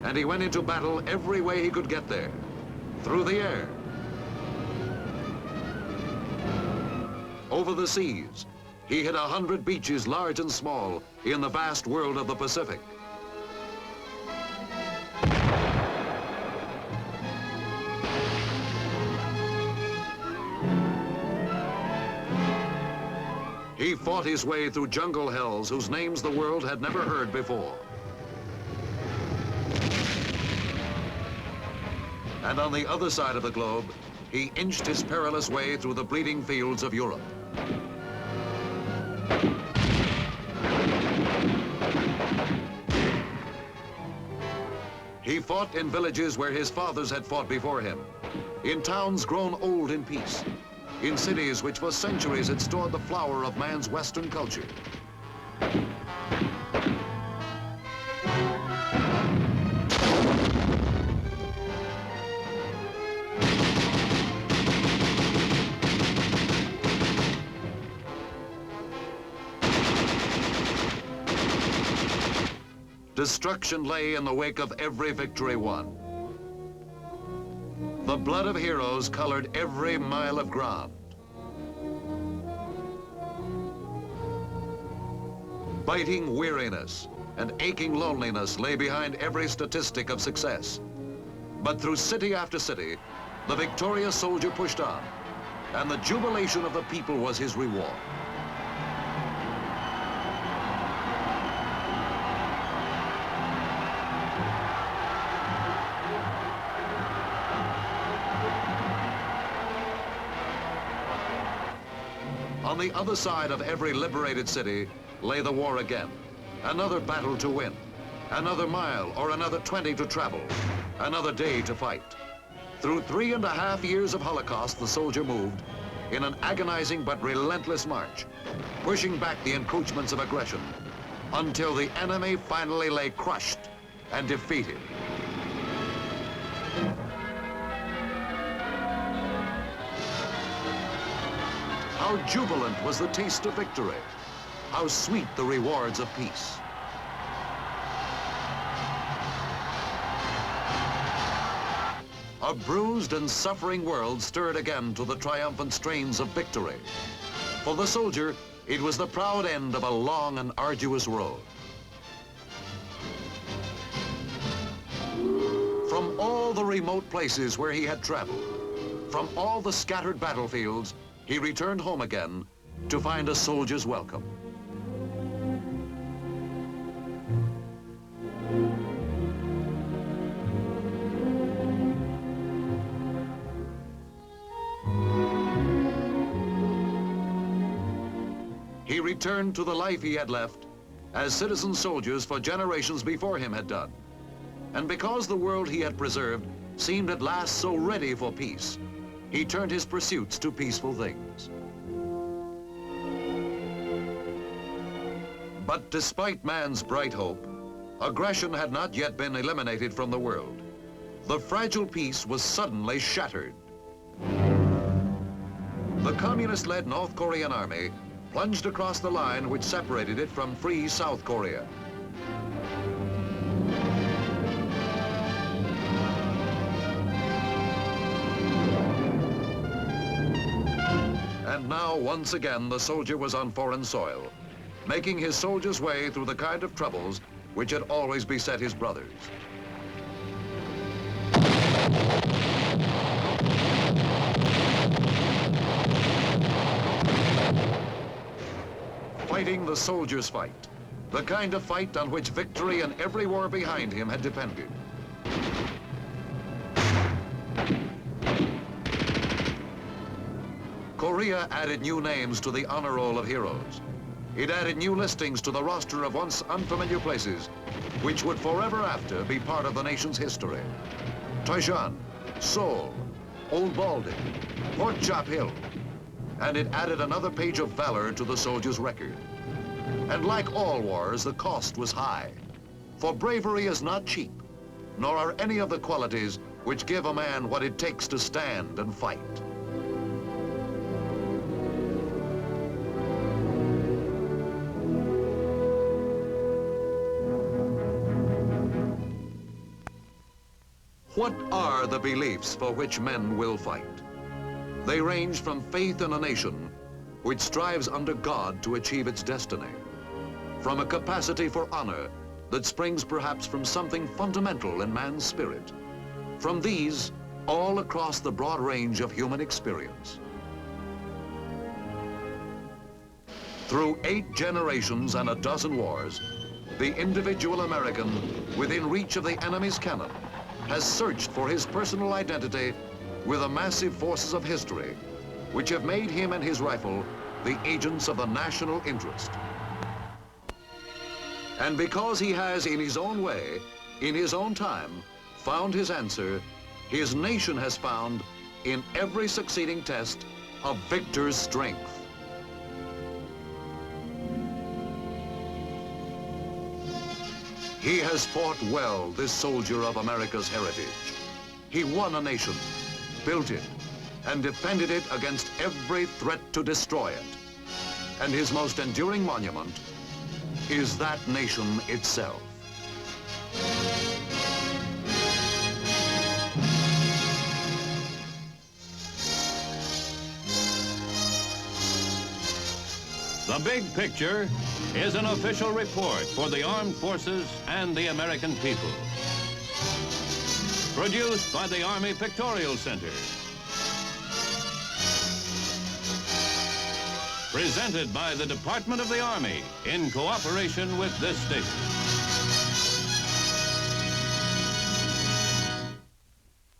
and he went into battle every way he could get there. Through the air, over the seas, he hit 100 beaches, large and small, in the vast world of the Pacific. He fought his way through jungle hells whose names the world had never heard before. And on the other side of the globe, he inched his perilous way through the bleeding fields of Europe. He fought in villages where his fathers had fought before him, in towns grown old in peace, in cities which for centuries had stored the flower of man's Western culture. Destruction lay in the wake of every victory won. The blood of heroes colored every mile of ground. Biting weariness and aching loneliness lay behind every statistic of success. But through city after city, the victorious soldier pushed on, and the jubilation of the people was his reward. On the other side of every liberated city lay the war again. Another battle to win, another mile or another 20 to travel, another day to fight. Through 3.5 years of Holocaust, the soldier moved in an agonizing but relentless march, pushing back the encroachments of aggression until the enemy finally lay crushed and defeated. How jubilant was the taste of victory. How sweet the rewards of peace. A bruised and suffering world stirred again to the triumphant strains of victory. For the soldier, it was the proud end of a long and arduous road. From all the remote places where he had traveled, from all the scattered battlefields, he returned home again to find a soldier's welcome. He returned to the life he had left as citizen soldiers for generations before him had done. And because the world he had preserved seemed at last so ready for peace, he turned his pursuits to peaceful things. But despite man's bright hope, aggression had not yet been eliminated from the world. The fragile peace was suddenly shattered. The communist-led North Korean army plunged across the line which separated it from free South Korea. And now, once again, the soldier was on foreign soil, making his soldier's way through the kind of troubles which had always beset his brothers. Fighting the soldier's fight, the kind of fight on which victory in every war behind him had depended. Korea added new names to the honor roll of heroes. It added new listings to the roster of once unfamiliar places, which would forever after be part of the nation's history. Toijan, Seoul, Old Baldy, Fort Chop Hill, and it added another page of valor to the soldier's record. And like all wars, the cost was high. For bravery is not cheap, nor are any of the qualities which give a man what it takes to stand and fight. What are the beliefs for which men will fight? They range from faith in a nation which strives under God to achieve its destiny, from a capacity for honor that springs perhaps from something fundamental in man's spirit. From these, all across the broad range of human experience. Through 8 generations and a dozen wars, the individual American within reach of the enemy's cannon has searched for his personal identity with the massive forces of history, which have made him and his rifle the agents of the national interest. And because he has, in his own way, in his own time, found his answer, his nation has found, in every succeeding test, a victor's strength. He has fought well, this soldier of America's heritage. He won a nation, built it, and defended it against every threat to destroy it. And his most enduring monument is that nation itself. The Big Picture is an official report for the armed forces and the American people. Produced by the Army Pictorial Center. Presented by the Department of the Army in cooperation with this station.